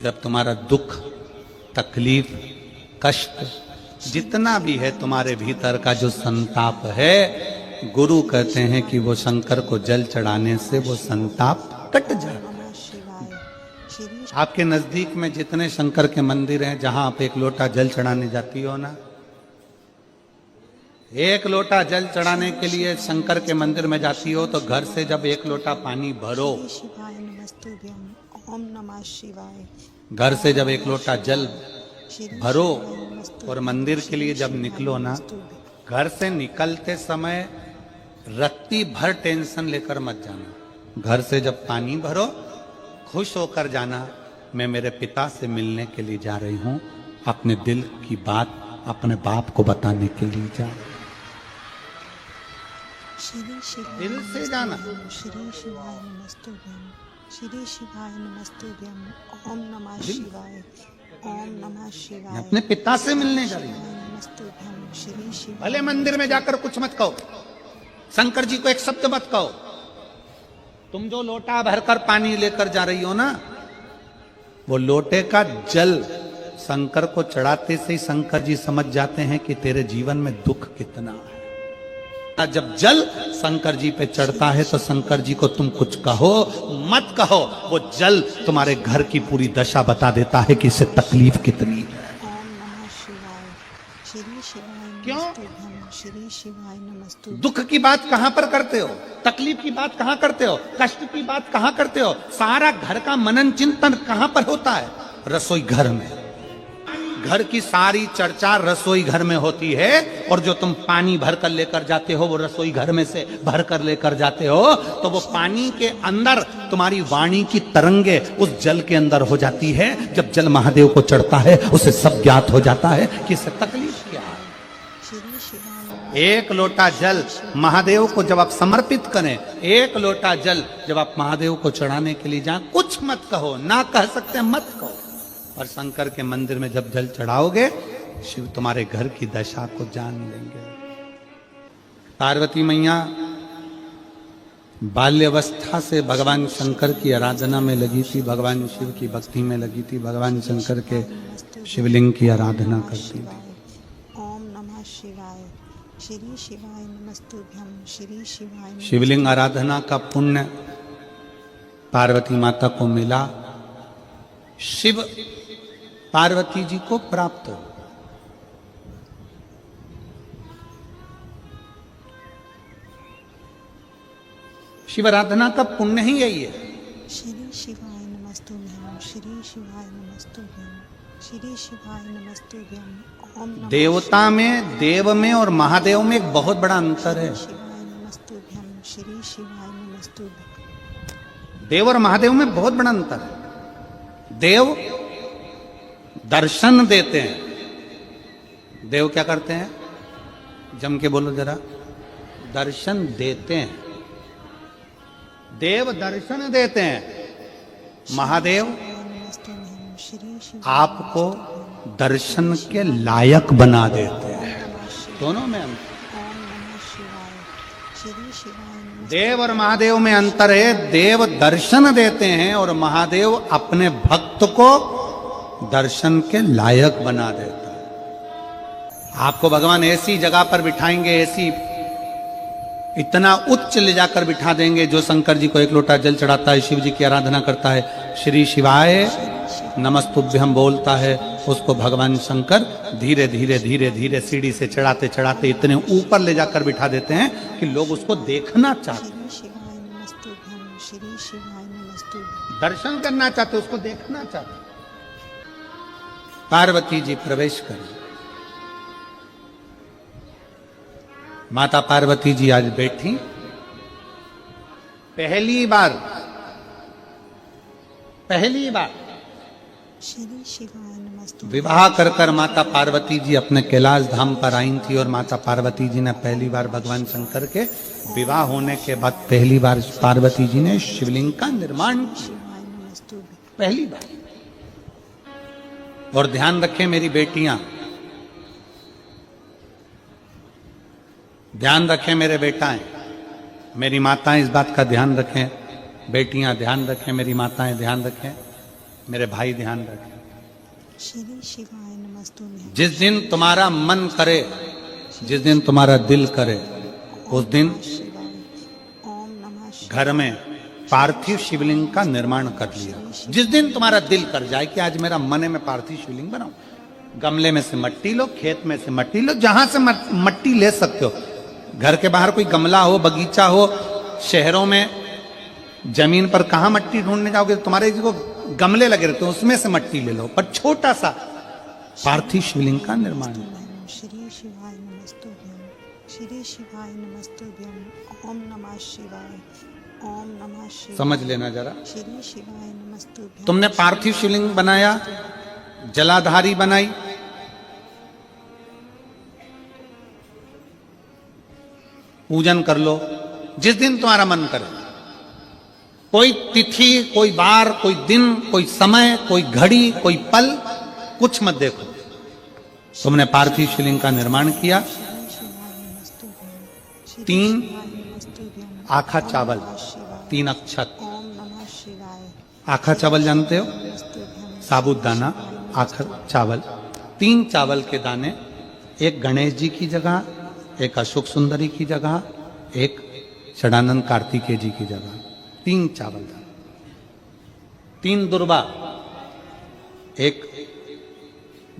जब तुम्हारा दुख, तकलीफ, कष्ट जितना भी है तुम्हारे भीतर का जो संताप है, गुरु कहते हैं कि वो शंकर को जल चढ़ाने से वो संताप कट जाता है। आपके नजदीक में जितने शंकर के मंदिर हैं, जहां आप एक लोटा जल चढ़ाने जाती हो ना, एक लोटा जल चढ़ाने के लिए शंकर के मंदिर में जाती हो तो घर से जब एक लोटा पानी भरो, घर से जब एक लोटा जल भरो और मंदिर के लिए जब निकलो ना, घर से निकलते समय रत्ती भर टेंशन लेकर मत जाना। घर से जब पानी भरो, खुश होकर जाना, मैं मेरे पिता से मिलने के लिए जा रही हूं, अपने दिल की बात अपने बाप को बताने के लिए जा रही हूं। दिल से जाना। श्री शिवाय नमस्तुभ्यं, श्री शिवाय नमस्तुभ्यं, ओम नमः शिवाय, ओम नमः शिवाय। अपने पिता से मिलने जा रही हूं। नमस्तुभ्यं, श्री शिवाय। भले मंदिर में जाकर कुछ मत कहो, शंकर जी को एक शब्द मत कहो, तुम जो लोटा भरकर पानी लेकर जा रही हो ना, वो लोटे का जल शंकर को चढ़ाते से ही शंकर जी समझ जाते हैं कि तेरे जीवन में दुख कितना है। जब जल शंकर जी पे चढ़ता है तो शंकर जी को तुम कुछ कहो मत कहो, वो जल तुम्हारे घर की पूरी दशा बता देता है कि इससे तकलीफ कितनी है। ओम नमः शिवाय, श्री शिवाय क्यों? नमस्तुभ्यं, श्री शिवाय नमस्तुभ्यं। दुख की बात कहां पर करते हो, तकलीफ की बात कहां करते हो, कष्ट की बात कहां करते हो, सारा घर का मनन चिंतन कहां पर होता है? रसोई घर में। घर की सारी चर्चा रसोई घर में होती है, और जो तुम पानी भर कर लेकर जाते हो वो रसोई घर में से भर कर लेकर जाते हो, तो वो पानी के अंदर तुम्हारी वाणी की तरंगे उस जल के अंदर हो जाती है। जब जल महादेव को चढ़ता है उसे सब ज्ञात हो जाता है कि इससे तकलीफ क्या है। श्री शिवाय। एक लोटा जल महादेव को जब आप समर्पित करें, एक लोटा जल जब आप महादेव को चढ़ाने के लिए जाएं, कुछ मत कहो, ना कह सकते मत कहो, और शंकर के मंदिर में जब जल चढ़ाओगे, शिव तुम्हारे घर की दशा को जान लेंगे। पार्वती मैया बाल्यावस्था से भगवान शंकर की आराधना में लगी थी, भगवान शिव की भक्ति में लगी थी, भगवान शंकर के शिवलिंग की आराधना करती थी। ओम नमः शिवाय, श्री शिवाय नमस्तुभ्यं, श्री शिवाय। शिवलिंग आराधना का पुण्य पार्वती माता को मिला, शिव पार्वती जी को प्राप्त हो। शिव आराधना का पुण्य ही यही है। श्री शिवाय नमस्तुभ्यं, श्री शिवाय नमस्तुभ्यं, श्री शिवाय नमस्तुभ्यं, ओम नमः देवता में, देव में और महादेव में एक बहुत बड़ा अंतर है। शिवाय नमस्तुभ्यं, श्री शिवाय नमस्तुभ्यं। देव और महादेव में बहुत बड़ा अंतर है। देव दर्शन देते हैं। देव क्या करते हैं? जम के बोलो जरा। दर्शन देते हैं। देव दर्शन देते हैं। महादेव नमस्तुभ्यं, श्री शिवाय। आपको दर्शन के लायक बना देते हैं। दोनों में अंतर। ओम नमः शिवाय, श्री शिवाय। देव और महादेव में अंतर है। देव दर्शन देते हैं और महादेव अपने भक्त को दर्शन के लायक बना देता है। आपको भगवान ऐसी जगह पर बिठाएंगे, ऐसी इतना उच्च ले जाकर बिठा देंगे, जो शंकर जी को एक लोटा जल चढ़ाता है, शिव जी की आराधना करता है, श्री शिवाय नमस्तुभ्यं बोलता है, उसको भगवान शंकर धीरे धीरे धीरे धीरे सीढ़ी से चढ़ाते चढ़ाते इतने ऊपर ले जाकर बिठा देते हैं कि लोग उसको देखना चाहते, श्री शिवाय नमस्तुभ्यं, श्री शिवाय नमस्तुभ्यं। दर्शन करना चाहते, उसको देखना चाहते। पार्वती जी प्रवेश करें। माता पार्वती जी आज बैठी, पहली बार श्री शिवाय नमस्तुभ्यं। विवाह कर कर माता पार्वती जी अपने कैलाश धाम पर आई थी, और माता पार्वती जी ने पहली बार भगवान शंकर के विवाह होने के बाद पहली बार पार्वती जी ने शिवलिंग का निर्माण किया, शिवाय नमस्तुभ्यं। पहली बार। और ध्यान रखें मेरी बेटियां, ध्यान रखें मेरे बेटाएं, मेरी माताएं इस बात का ध्यान रखें, बेटियां ध्यान रखें, मेरी माताएं ध्यान रखें। मेरे भाई ध्यान रखें, श्री शिवाय नमस्तुभ्यं। जिस दिन तुम्हारा मन करे, जिस दिन तुम्हारा दिल करे, उस दिन शिवाय। ओम नमः शिवाय। घर में पार्थिव शिवलिंग का निर्माण कर लिया। जिस दिन तुम्हारा दिल कर जाए कि आज मेरा मन है मैं पार्थिव शिवलिंग बनाऊं, गमले में से मट्टी लो, खेत में से मट्टी लो, जहां से मट्टी ले सकते हो। घर के बाहर कोई गमला हो, बगीचा हो, शहरों में जमीन पर कहां मट्टी ढूंढने जाओगे, तुम्हारे को गमले लगे रहते हैं, उसमें से मट्टी ले लो, पर छोटा सा पार्थिव शिवलिंग का निर्माण। श्री शिवाय नमस्तुभ्यं। श्री शिवाय नमस्तुभ्यं। ओम नमः शिवाय। ओम नमः शिवाय। समझ लेना जरा, श्री शिवाय नमस्तुभ्यं। तुमने पार्थिव शिवलिंग बनाया, जलाधारी बनाई, पूजन कर लो जिस दिन तुम्हारा मन करे। कोई तिथि, कोई बार, कोई दिन, कोई समय, कोई घड़ी, कोई पल, कुछ मत देखो। तुमने पार्थिव शिवलिंग का निर्माण किया। 3 आखा चावल, 3 अक्षत। ओम नमः शिवाय। आखा चावल जानते हो, साबुदाना, आखा चावल, 3 चावल के दाने, एक गणेश जी की जगह, एक अशोक सुंदरी की जगह, एक षडानंद कार्तिकेय जी की जगह, 3 चावल दाने, 3 दुर्वा, एक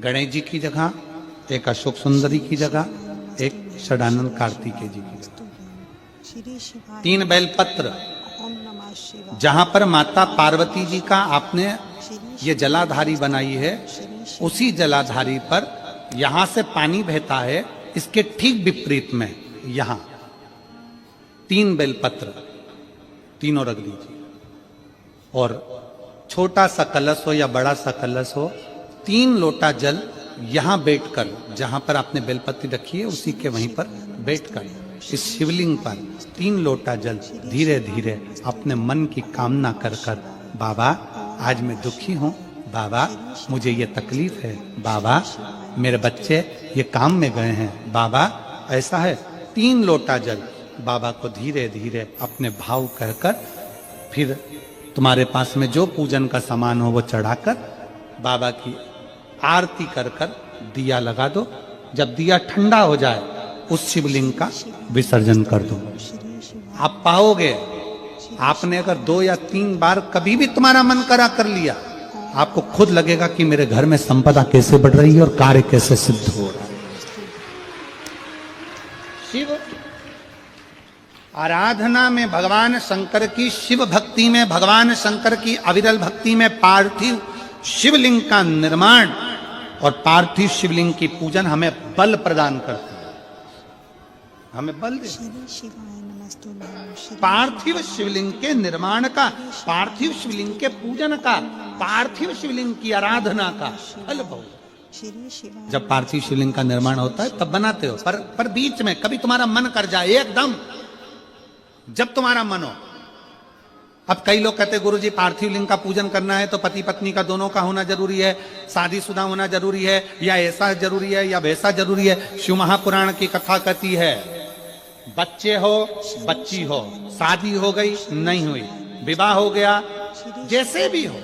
गणेश जी की जगह, एक अशोक सुंदरी की जगह, एक षडानंद कार्तिकेय जी की जगह, श्री शिवाय। 3 बेलपत्र। ओम नमः शिवाय। जहां पर माता पार्वती जी का आपने ये जलाधारी बनाई है, उसी जलाधारी पर यहां से पानी बहता है, इसके ठीक विपरीत में यहां 3 बेलपत्र, तीनों रख दीजिए। और छोटा सा कलश हो या बड़ा सा कलश हो, 3 लोटा जल यहां बैठकर, जहां पर आपने बेलपत्ती रखी है उसी के वहीं पर बैठकर इस शिवलिंग पर 3 लोटा जल धीरे धीरे अपने मन की कामना कर कर, बाबा आज मैं दुखी हूं, बाबा मुझे ये तकलीफ है, बाबा मेरे बच्चे ये काम में गए हैं, बाबा ऐसा है, 3 लोटा जल बाबा को धीरे धीरे अपने भाव कहकर, फिर तुम्हारे पास में जो पूजन का सामान हो वो चढ़ाकर बाबा की आरती कर कर दिया लगा दो। जब दिया ठंडा हो जाए उस शिवलिंग का विसर्जन कर दो। आप पाओगे, आपने अगर 2 या 3 बार कभी भी तुम्हारा मन करा कर लिया, आपको खुद लगेगा कि मेरे घर में संपदा कैसे बढ़ रही है और कार्य कैसे सिद्ध हो रहा है। शिव आराधना में भगवान शंकर की, शिव भक्ति में भगवान शंकर की अविरल भक्ति में पार्थिव शिवलिंग का निर्माण और पार्थिव शिवलिंग की पूजन हमें बल प्रदान करती है, हमें बल दे। श्री शिवाय नमस्तुभ्यं। पार्थिव शिवलिंग के निर्माण का, पार्थिव शिवलिंग के पूजन का, पार्थिव शिवलिंग की आराधना का फल भोग। श्री शिवाय। जब पार्थिव शिवलिंग का निर्माण होता है तब बनाते हो, पर बीच में कभी तुम्हारा मन कर जाए, एकदम जब तुम्हारा मन हो। अब कई लोग कहते हैं गुरुजी पार्थिव लिंग का पूजन करना है तो पति पत्नी का दोनों का होना जरूरी है, शादीशुदा होना जरूरी है, या ऐसा जरूरी है या वैसा जरूरी है। शिव महापुराण की कथा कहती है, बच्चे हो, बच्ची हो, शादी हो गई नहीं हुई, विवाह हो गया, जैसे भी हो,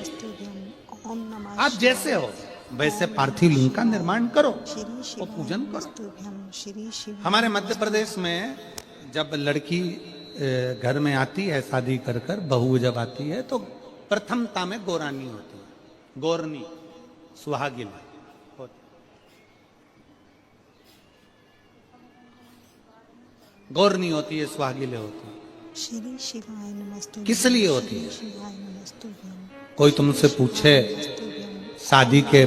ओम नमः। आप जैसे हो वैसे पार्थिव लिंग का निर्माण करो, श्री वो शिवाय पूजन करो। नमस्तुभ्यं। श्री शिवाय। हमारे मध्य प्रदेश में जब लड़की घर में आती है शादी कर कर, बहू जब आती है तो प्रथमता में गोरानी होती है, गोरनी सुहागिन होती। गोरनी होती है, सुहागिले होती है। श्री शिवाय नमस्तुभ्यं। किस लिए होती है? श्री शिवाय नमस्तुभ्यं। कोई तुमसे पूछे शादी के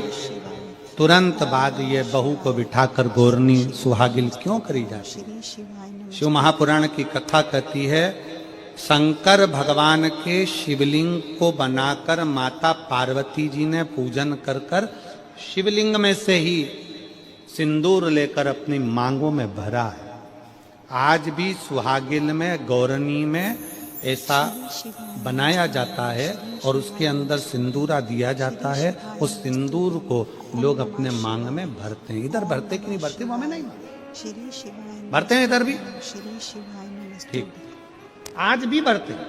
तुरंत बाद ये बहू को बिठाकर गोरनी सुहागिल क्यों करी जाती है? श्री शिवाय नमस्तुभ्यं। शिव महापुराण की कथा कहती है, शंकर भगवान के शिवलिंग को बनाकर माता पार्वती जी ने पूजन कर कर शिवलिंग में से ही सिंदूर लेकर अपनी मांगों में भरा है। आज भी सुहागिल में, गौरनी में ऐसा बनाया जाता है और उसके अंदर सिंदूरा दिया जाता है। उस सिंदूर को लोग अपने मांग में भरते हैं। इधर भरते कि नहीं भरते वो हमें नहीं, श्री शिवाय भरते हैं इधर भी, श्री शिवाय नमस्तुभ्यं। ठीक, आज भी भरते हैं।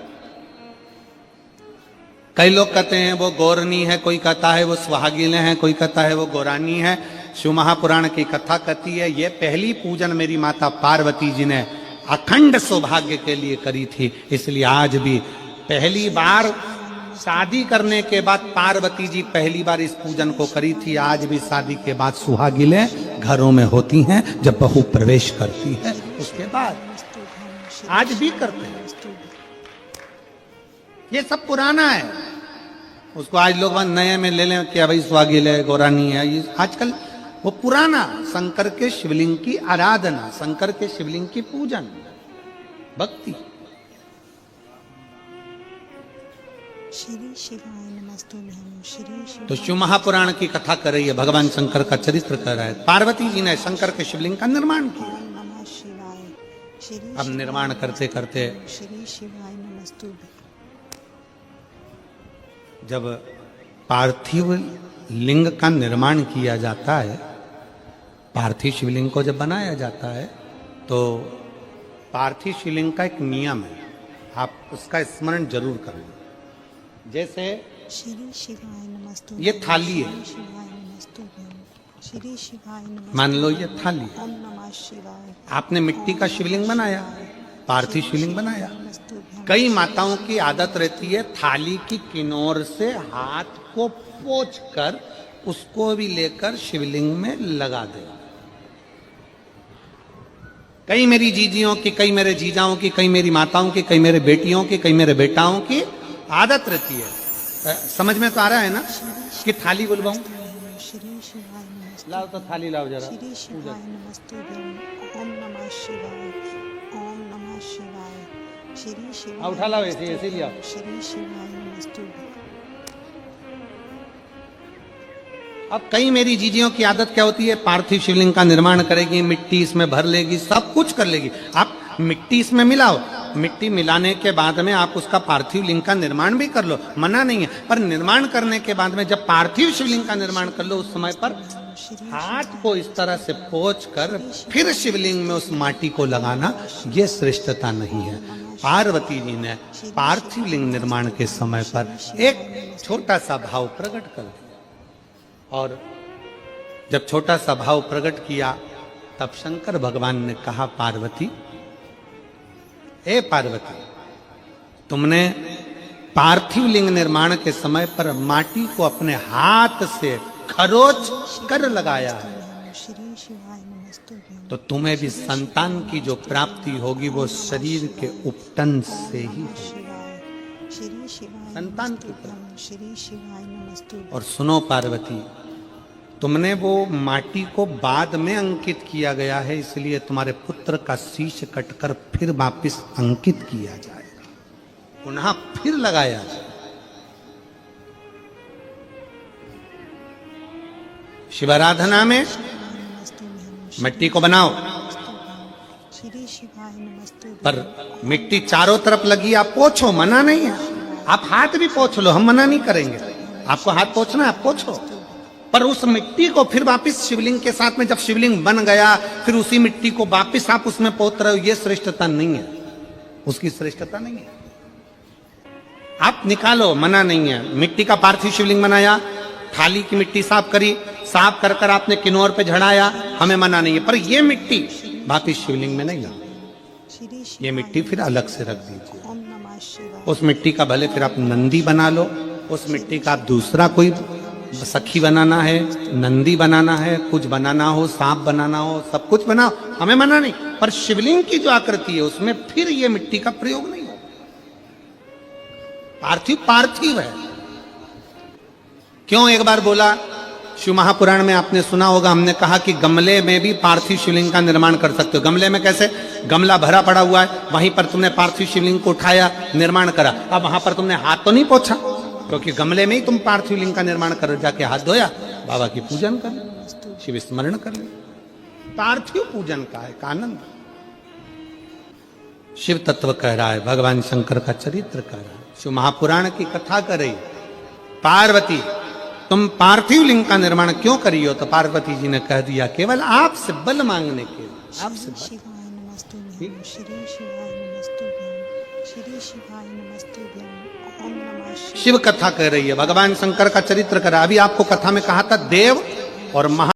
कई लोग कहते हैं वो गौरनी है, कोई कहता है वो सुहागिन है, कोई कहता है वो गौरानी है। शिव महापुराण की कथा कहती है ये पहली पूजन मेरी माता पार्वती जी ने अखंड सौभाग्य के लिए करी थी, इसलिए आज भी पहली बार शादी करने के बाद पार्वती जी पहली बार इस पूजन को करी थी। आज भी शादी के बाद सुहागिनें घरों में होती हैं, जब बहू प्रवेश करती है उसके बाद आज भी करते हैं। ये सब पुराना है, उसको आज लोग नए में ले लें कि भाई सुहागिन है, गौरानी है। ये आजकल वो पुराना शंकर के शिवलिंग की आराधना, शंकर के शिवलिंग की पूजन, भक्ति। श्री शिवाय नमस्तुभ्यं, श्री शिवाय। तो शिव महापुराण की कथा कर रही है, भगवान शंकर का चरित्र कर रहा है। पार्वती जी ने शंकर के शिवलिंग का निर्माण किया। ओम नमः शिवाय। श्री अब निर्माण करते करते श्री शिवाय नमस्तुभ्यं। जब पार्थिव लिंग का निर्माण किया जाता है, पार्थिव शिवलिंग को जब बनाया जाता है, तो पार्थिव शिवलिंग का एक नियम है, आप उसका स्मरण जरूर करें। जैसे श्री शिवाय नमस्तुभ्यं, ये थाली है, श्री शिवाय नमस्तुभ्यं, श्री शिवाय नमस्तुभ्यं। मान लो ये थाली, ओम नमः शिवाय। आपने मिट्टी का शिवलिंग बनाया, पार्थिव शिवलिंग बनाया। नमस्तुभ्यं। कई माताओं की आदत रहती है थाली की किनार से हाथ को पोंछ कर उसको भी लेकर शिवलिंग में लगा दे। कई मेरी जीजियों की, कई मेरे जीजाओं की, कई मेरी माताओं की, कई मेरे बेटियों की, कई मेरे बेटाओं की आदत रहती है। समझ में तो आ रहा है ना कि थाली बुलवाऊं? श्री शिवाय नमस्तुभ्यं। लाओ तो थाली लाओ जरा। श्री शिवाय नमस्तुभ्यं। ओम नमः शिवाय। ओम नमः शिवाय। श्री शिवाय। उठा लाओ, ऐसे लिया। श्री शिवाय नमस्तुभ्यं। अब कई मेरी जीजियों की आदत क्या होती है, पार्थिव शिवलिंग का निर्माण करेगी, मिट्टी इसमें भर लेगी, सब कुछ कर लेगी। आप मिट्टी इसमें मिलाओ, मिट्टी मिलाने के बाद में आप उसका पार्थिव लिंग का निर्माण भी कर लो, मना नहीं है। पर निर्माण करने के बाद में जब पार्थिव शिवलिंग का निर्माण कर लो, उस समय पर हाथ को इस तरह से पोंछ कर फिर शिवलिंग में उस माटी को लगाना, ये श्रेष्ठता नहीं है। पार्वती जी ने पार्थिव लिंग निर्माण के समय पर एक छोटा सा भाव प्रकट कर दिया, और जब छोटा सा भाव प्रकट किया तब शंकर भगवान ने कहा, पार्वती, ए पार्वती, तुमने पार्थिव लिंग निर्माण के समय पर माटी को अपने हाथ से खरोच कर लगाया है, श्री शिवाय नमस्तुभ्यं। तो तुम्हें भी संतान की जो प्राप्ति होगी वो शरीर के उपटन से ही होगी। शिवाय। श्री शिवाय संतान की नमस्तुभ्यं, श्री शिवाय नमस्तुभ्यं। और सुनो पार्वती, तुमने वो माटी को बाद में अंकित किया गया है, इसलिए तुम्हारे पुत्र का शीश कटकर फिर वापिस अंकित किया जाएगा, पुनः फिर लगाया जाएगा। शिवाराधना में मिट्टी को बनाओ, श्री शिवाय नमस्तुभ्यं। पर मिट्टी चारों तरफ लगी, आप पोंछो, मना नहीं है। आप हाथ भी पोंछ लो, हम मना नहीं करेंगे। आपको हाथ पोंछना है, आप पोंछो, पर उस मिट्टी को फिर वापस शिवलिंग के साथ में, जब शिवलिंग बन गया फिर उसी मिट्टी को वापस आप उसमें पोत रहे हो, ये श्रेष्ठता नहीं है, उसकी श्रेष्ठता नहीं है। आप निकालो, मना नहीं है। मिट्टी का पार्थिव शिवलिंग बनाया, थाली की मिट्टी साफ करी, साफ कर कर आपने किन्नौर पे झड़ाया, हमें मना नहीं है, पर ये मिट्टी वापिस शिवलिंग में नहीं ला, ये मिट्टी फिर अलग से रख दीजिए। ओम नमः शिवाय। उस मिट्टी का भले फिर आप नंदी बना लो, उस मिट्टी का आप दूसरा कोई सखी बनाना है, नंदी बनाना है, कुछ बनाना हो, सांप बनाना हो, सब कुछ बनाओ, हमें मना नहीं, पर शिवलिंग की जो आकृति है उसमें फिर ये मिट्टी का प्रयोग नहीं हो। पार्थिव पार्थिव है। क्यों एक बार बोला, शिव महापुराण में आपने सुना होगा, हमने कहा कि गमले में भी पार्थिव शिवलिंग का निर्माण कर सकते हो। गमले में कैसे? गमला भरा पड़ा हुआ है, वहीं पर तुमने पार्थिव शिवलिंग को उठाया, निर्माण करा। अब वहां पर तुमने हाथ तो नहीं पोंछा, क्योंकि गमले में ही तुम पार्थिव लिंग का निर्माण कर, जाके हाथ धोया, बाबा की पूजन कर ले, शिव स्मरण कर ले। पार्थिव पूजन का एक आनंद शिव तत्व कह रहा है, भगवान शंकर का चरित्र कह रहा है, शिव महापुराण की कथा कर रही। पार्वती, तुम पार्थिव लिंग का निर्माण क्यों करी हो? तो पार्वती जी ने कह दिया, केवल आपसे बल मांगने के लिए, आपसे बल। शिवाय नमस्तुभ्यं, श्री शिवाय नमस्तुभ्यं। श्री शिवाय नमस्तुभ्यं ओम नमः शिवाय। शिव कथा कह रही है, भगवान शंकर का चरित्र कर रहा है। अभी आपको कथा में कहा था देव और महा